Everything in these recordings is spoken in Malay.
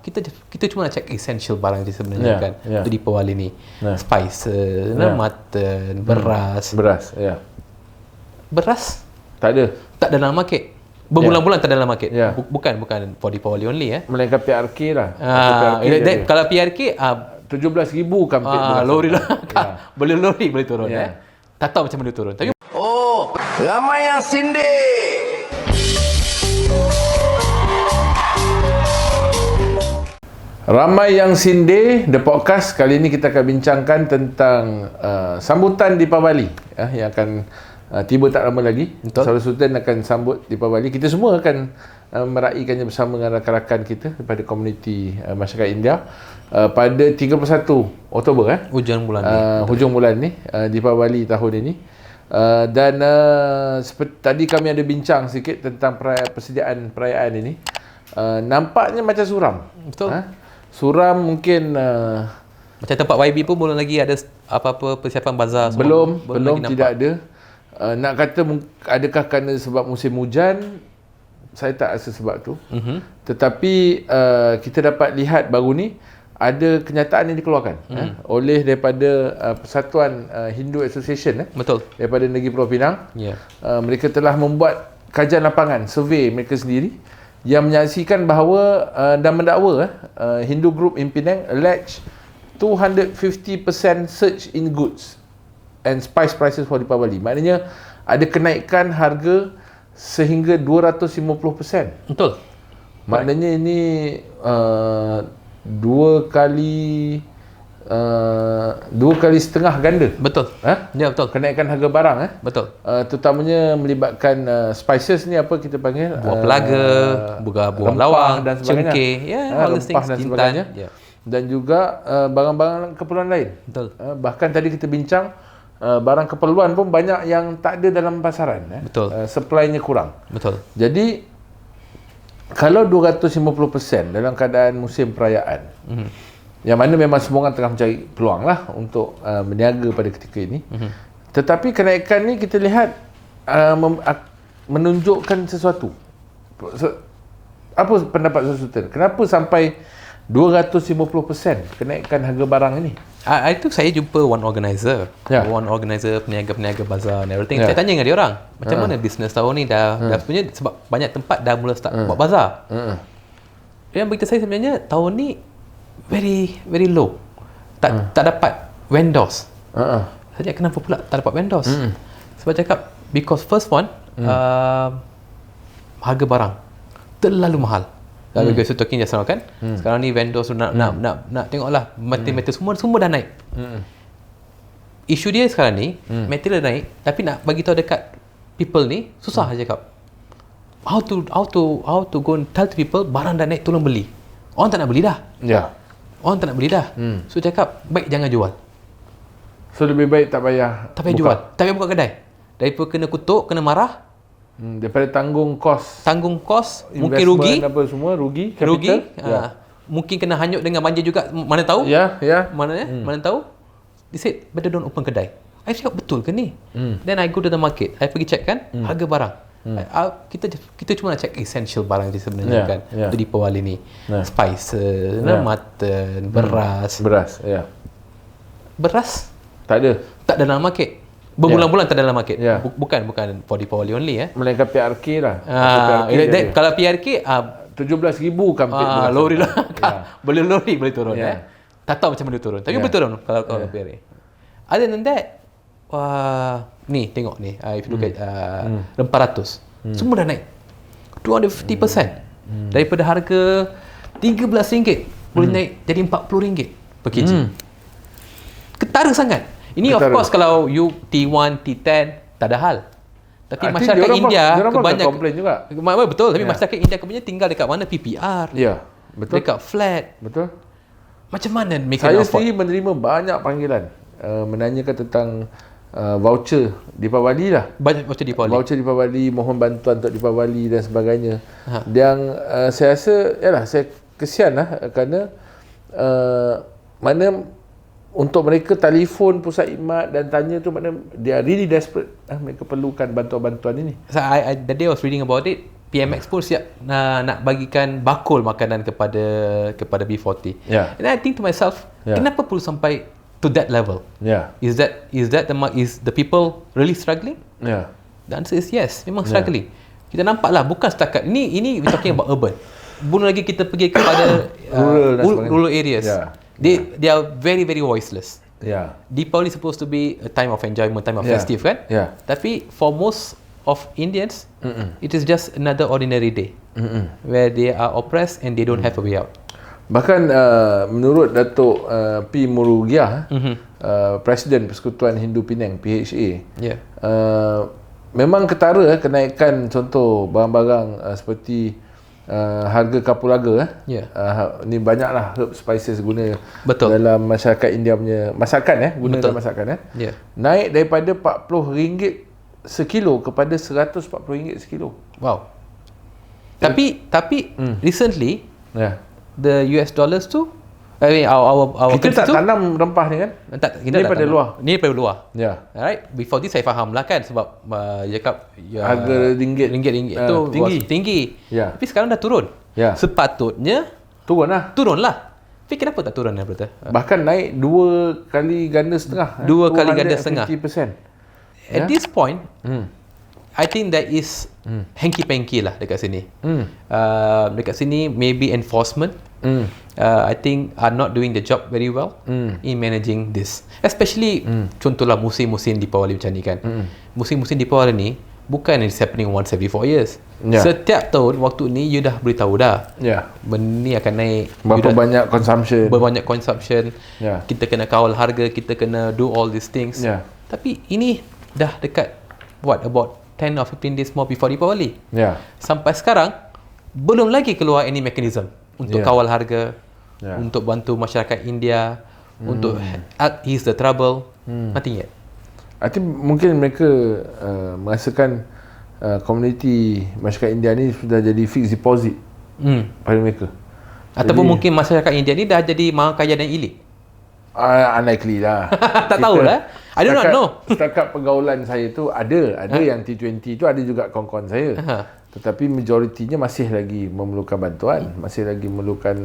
Kita cuma nak check essential barang je sebenarnya kan. Untuk Deepawali ni. Spices, mutton, beras. Beras Tak ada. tak dalam market. Berbulan-bulan tak dalam market. Bukan for Deepawali only Melainkan PRK lah. Kalau PRK 17,000 kampit lori lah. Boleh lori boleh turun tak tahu macam mana turun. Tapi ramai yang sindir. Ramai yang sindir, The Podcast. Kali ini kita akan bincangkan tentang sambutan Deepawali yang akan tiba tak lama lagi. Saudara Sultan akan sambut Deepawali. Kita semua akan meraihkannya bersama dengan rakan-rakan kita daripada komuniti masyarakat India pada 31 Oktober hujung bulan ni Deepawali tahun ini. Dan seperti tadi kami ada bincang sikit tentang persediaan perayaan ini. Nampaknya macam suram. Betul. Suram mungkin macam tempat YB pun belum lagi ada apa-apa persiapan bazar semua. Belum tidak ada. Nak kata adakah kerana sebab musim hujan, saya tak rasa sebab tu. Tetapi kita dapat lihat baru ni ada kenyataan yang dikeluarkan oleh daripada Persatuan Hindu Association Betul. daripada Negeri Pulau Pinang. Mereka telah membuat kajian lapangan, survey mereka sendiri yang menyaksikan bahawa dan mendakwa Hindu group in Penang allege 250% surge in goods and spice prices for Deepawali. Maknanya ada kenaikan harga sehingga 250%. Betul. Maknanya ini dua kali setengah ganda. Betul. Ya, betul. Kenaikan harga barang Betul. Terutamanya melibatkan spices ni apa kita panggil? Buah pelaga, buah lawang dan sebagainya. Cengkeh, rempah dan sebagainya. Dan juga barang-barang keperluan lain. Betul. Bahkan tadi kita bincang barang keperluan pun banyak yang tak ada dalam pasaran. Betul. Supply-nya kurang. Betul. Jadi kalau 250% dalam keadaan musim perayaan, yang mana memang semua orang tengah mencari peluang lah untuk berniaga pada ketika ini. Tetapi kenaikan ni kita lihat menunjukkan sesuatu. Apa pendapat Sultan? Kenapa sampai 250% kenaikan harga barang ini? Itu saya jumpa one organizer, peniaga-peniaga bazar and everything. Saya tanya dengan dia orang, macam mana bisnes tahun ni dah sebenarnya sebab banyak tempat dah mula start buat bazar. Dia beritahu saya sebenarnya tahun ni very low. Tak dapat vendors. Saya cakap kenapa pula tak dapat vendors? Sebab cakap because first one harga barang terlalu mahal. Kalau guys talking just now kan. Sekarang ni vendors nak tengoklah material semua dah naik. Isu dia sekarang ni material naik tapi nak bagi tahu dekat people ni susah saya cakap. How to go and tell to people barang dah naik tolong beli. Orang tak nak beli dah. Orang tak nak beli dah. So cakap baik jangan jual. So lebih baik tak payah jual. Tak payah buka kedai. Daripada kena kutuk, kena marah. Daripada tanggung kos, mungkin rugi apa semua, capital. Mungkin kena hanyut dengan banjir juga, mana tahu. Mana tahu. They said better don't open kedai. I cakap betul ke ni? Then I go to the market, I pergi check kan harga barang. Kita cuma nak check essential barang je sebenarnya kan. Untuk Deepawali ni. Spices, mutton, beras. Beras tak ada. Tak dalam market. Berbulan-bulan tak dalam market. Bukan for Deepawali only Melainkan PRK lah. Kalau PRK 17,000 kampit lori lah. Boleh lori boleh turun tak tahu macam mana turun. Tapi boleh turun kalau PRK. Other than that, ni tengok ni, if you look at rempah ratus, semua dah naik 250%. Daripada harga RM13 boleh naik jadi RM40 per kg. Ketara sangat. Ini of course kalau you T1, T10 tak ada hal. Tapi masyarakat India kebanyakan komplain juga. Betul, tapi masyarakat India kebanyakan tinggal dekat mana PPR. Betul. Dekat flat. Betul. Macam mana mereka saya sendiri menerima banyak panggilan menanyakan tentang voucher Deepawali lah. Banyak voucher Deepawali. Mohon bantuan untuk Deepawali dan sebagainya. Dan saya rasa saya kesian lah kerana mana untuk mereka telefon pusat khidmat dan tanya tu, maknanya they are really desperate. Mereka perlukan bantuan-bantuan ini. So the day I was reading about it, PMX pun siap nak bagikan bakul makanan kepada B40. Yeah. And I think to myself, kenapa perlu sampai to that level? Yeah. Is the people really struggling? Yeah. The answer is yes, memang struggling. Kita nampaklah bukan setakat ini we talking about urban. Belum lagi kita pergi kepada rural areas. Yeah. They are very very voiceless. Yeah. Deepavali supposed to be a time of enjoyment, time of festive kan? Yeah. Tapi for most of Indians, it is just another ordinary day where they are oppressed and they don't have a way out. Bahkan menurut Datuk P. Murugia, Presiden Persekutuan Hindu Penang (PHA), memang ketara kenaikan contoh barang-barang seperti harga kapulaga ni banyaklah herb spices guna dalam masyarakat India punya masakan guna dalam masakan naik daripada RM40 sekilo kepada RM140 sekilo. Wow. Tapi recently the US dollars tu our kita tak tanam rempah ni kan? Kita daripada luar. Ni daripada luar. Alright. Before this saya faham lah kan sebab cakap harga ringgit tu tinggi. Yeah. Tapi sekarang dah turun. Sepatutnya turunlah. Tapi kenapa tak turun brother? Bahkan naik 2 kali ganda setengah. 2 kali ganda setengah. 50%. At this point, I think there is hanky-panky lah dekat sini. Dekat sini maybe enforcement I think are not doing the job very well in managing this. Especially contohlah musim-musim Deepavali macam ni kan. Musim-musim Deepavali ni bukan it's happening once every 4 years. Setiap tahun waktu ni you dah beritahu dah. Benda ni akan naik. Berapa banyak consumption. Kita kena kawal harga, kita kena do all these things. Tapi ini dah dekat about 10 or 15 days more before Deepavali. Sampai sekarang belum lagi keluar any mechanism untuk kawal harga, untuk bantu masyarakat India, untuk ease the trouble. Nothing yet. I think mungkin mereka merasakan komuniti masyarakat India ni sudah jadi fixed deposit pada mereka. Ataupun mungkin masyarakat India ni dah jadi maha kaya dan elit. Unlikely lah. Tak tahulah. I do not know. Setakat pergaulan saya tu ada yang T20 tu ada juga kawan-kawan saya. Tetapi majoritinya masih lagi memerlukan bantuan, masih lagi memerlukan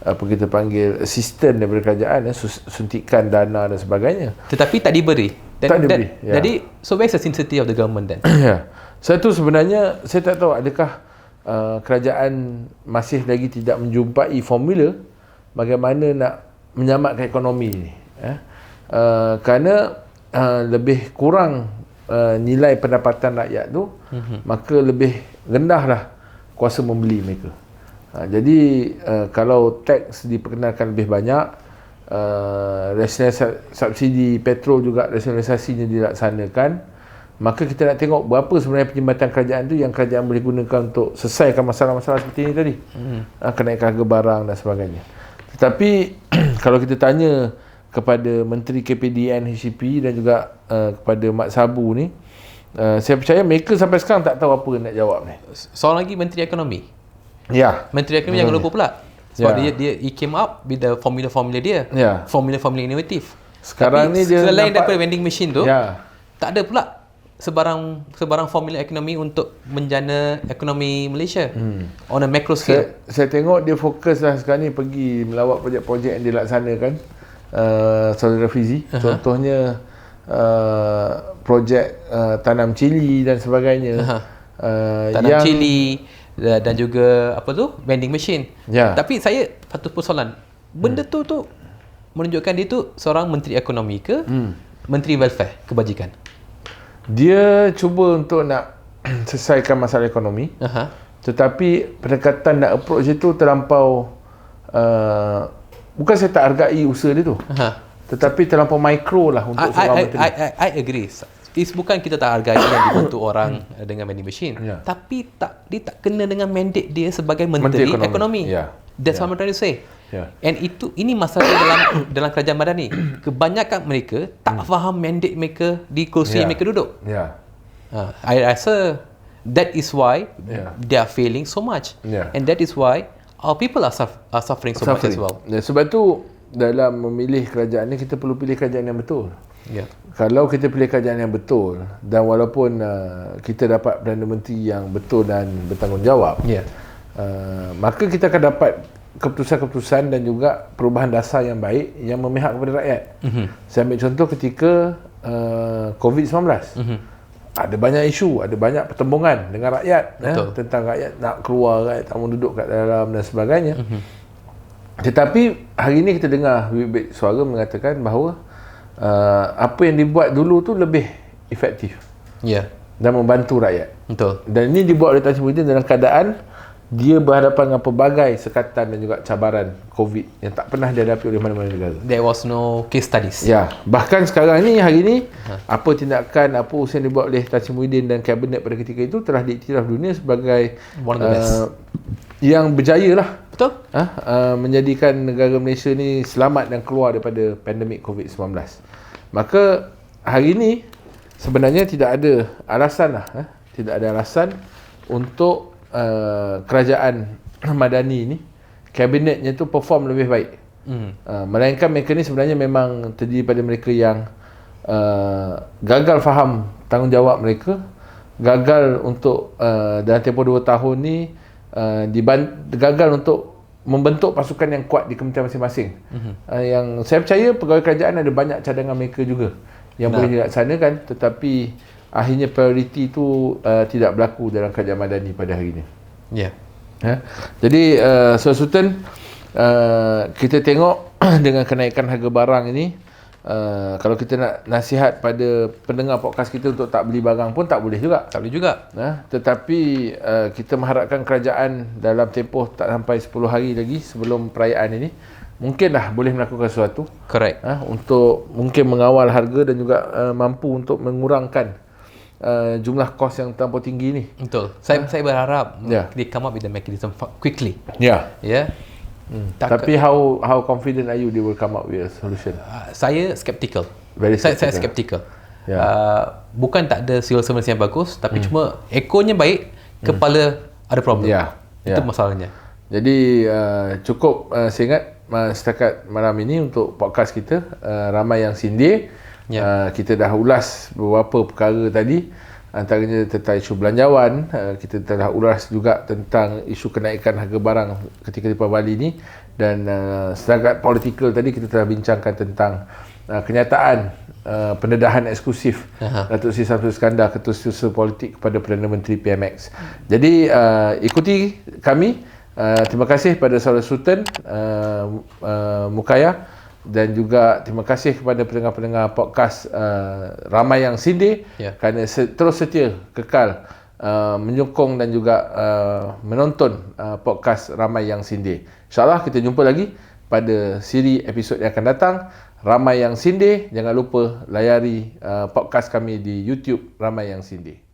apa kita panggil assistance daripada kerajaan, suntikan dana dan sebagainya. Tetapi tak diberi. Tak diberi. Jadi so where's the sincerity of the government then? Satu sebenarnya saya tak tahu adakah kerajaan masih lagi tidak menjumpai formula bagaimana nak menyelamatkan ekonomi ni. Kerana lebih kurang nilai pendapatan rakyat tu, maka lebih rendahlah kuasa membeli mereka. Jadi kalau teks diperkenalkan lebih banyak, rasionalisasi subsidi petrol juga rasionalisasinya dilaksanakan, maka kita nak tengok berapa sebenarnya perkhidmatan kerajaan tu yang kerajaan boleh gunakan untuk selesaikan masalah-masalah seperti ini tadi. Kenaikan harga barang dan sebagainya. Tetapi kalau kita tanya kepada Menteri KPDN HCP dan juga kepada Mat Sabu ni, saya percaya mereka sampai sekarang tak tahu apa nak jawab ni. Soal lagi Menteri Ekonomi. Menteri Ekonomi jangan lupa pula. Sebab he came up with the formula dia. Formula inovatif. Sekarang tapi ni dia selain daripada vending machine tu, tak ada pula sebarang formula ekonomi untuk menjana ekonomi Malaysia on a macro scale. Saya tengok dia fokus lah sekarang ni pergi melawat projek-projek yang dilaksanakan, Saudara Fizi. Contohnya projek tanam cili dan sebagainya. Tanam cili dan juga apa tu, vending machine. Tapi saya satu persoalan, benda tu menunjukkan dia tu seorang menteri ekonomi ke menteri welfare kebajikan? Dia cuba untuk nak selesaikan masalah ekonomi, tetapi pendekatan dan approach itu terlampau bukan saya tak hargai usaha dia tu, tetapi terlampau mikro lah untuk seorang menteri. I agree. It's bukan kita tak hargai yang dibantu orang dengan vending machine, tapi dia tak kena dengan mandate dia sebagai menteri ekonomi. That's what I'm trying to say. And ini masalah dalam kerajaan madani. Kebanyakan mereka tak faham mandate mereka di kursi yang mereka duduk. I rasa that is why they are failing so much. And that is why our people are suffering so much as well. Sebab tu dalam memilih kerajaan ni kita perlu pilih kerajaan yang betul. Ya. Kalau kita pilih kerajaan yang betul dan walaupun kita dapat Perdana Menteri yang betul dan bertanggungjawab, Ya. maka kita akan dapat keputusan-keputusan dan juga perubahan dasar yang baik yang memihak kepada rakyat. Saya ambil contoh ketika COVID-19. Ada banyak isu, ada banyak pertembungan dengan rakyat tentang rakyat nak keluar, rakyat tak mau duduk kat dalam dan sebagainya. Tetapi hari ini kita dengar bibit suara mengatakan bahawa apa yang dibuat dulu tu lebih efektif Ya. dan membantu rakyat. Betul. Dan ini dibuat oleh Tan Sri Muhyiddin dalam keadaan dia berhadapan dengan pelbagai sekatan dan juga cabaran COVID yang tak pernah dihadapi oleh mana-mana negara. There was no case studies. Ya, bahkan sekarang ni, hari ni, apa tindakan, apa usaha yang dibuat oleh Tan Sri Muhyiddin dan kabinet pada ketika itu telah diiktiraf dunia sebagai One of the best. yang berjaya lah. Betul? Menjadikan negara Malaysia ni selamat dan keluar daripada pandemik COVID-19. Maka hari ini sebenarnya tidak ada alasan lah, tidak ada alasan untuk kerajaan Madani ni kabinetnya tu perform lebih baik. Melainkan mereka ni sebenarnya memang terdiri pada mereka yang gagal faham tanggungjawab mereka, gagal untuk dalam tempoh 2 tahun ni gagal untuk membentuk pasukan yang kuat di kementerian masing-masing. Yang saya percaya pegawai kerajaan ada banyak cadangan mereka juga yang boleh dilaksanakan, tetapi akhirnya prioriti itu tidak berlaku dalam kerajaan Madani pada hari ini. Ya. Jadi Saudara Sultan, kita tengok dengan kenaikan harga barang ini, kalau kita nak nasihat pada pendengar podcast kita untuk tak beli barang pun tak boleh juga. Tak boleh juga. Tetapi kita mengharapkan kerajaan dalam tempoh tak sampai 10 hari lagi sebelum perayaan ini mungkinlah boleh melakukan sesuatu. Correct. Untuk mungkin mengawal harga dan juga mampu untuk mengurangkan jumlah kos yang terlampau tinggi ni. Betul. Saya berharap Ya. they come up with the mechanism quickly. Ya. Ya. Tapi how confident are you they will come up with a solution? Saya skeptical. Very Saya skeptical. skeptical. Ya. Bukan tak ada civil servants yang bagus, tapi cuma ekornya baik, kepala ada problem. Ya. Itu masalahnya. Jadi cukup saya ingat setakat malam ini untuk podcast kita, ramai yang sindir. Kita dah ulas beberapa perkara tadi, antaranya tentang isu belanjawan, kita telah ulas juga tentang isu kenaikan harga barang ketika di Bali ini, dan setakat politikal tadi kita telah bincangkan tentang kenyataan pendedahan eksklusif Datuk Seri Samsul Iskandar, Ketua Setiausaha Politik kepada Perdana Menteri PMX. Jadi ikuti kami. Terima kasih kepada Saudara Sultan Mukaya, dan juga terima kasih kepada pendengar-pendengar podcast Ramai Yang Sindir kerana terus setia kekal menyokong dan juga menonton podcast Ramai Yang Sindir. InsyaAllah kita jumpa lagi pada siri episod yang akan datang, Ramai Yang Sindir. Jangan lupa layari podcast kami di YouTube Ramai Yang Sindir.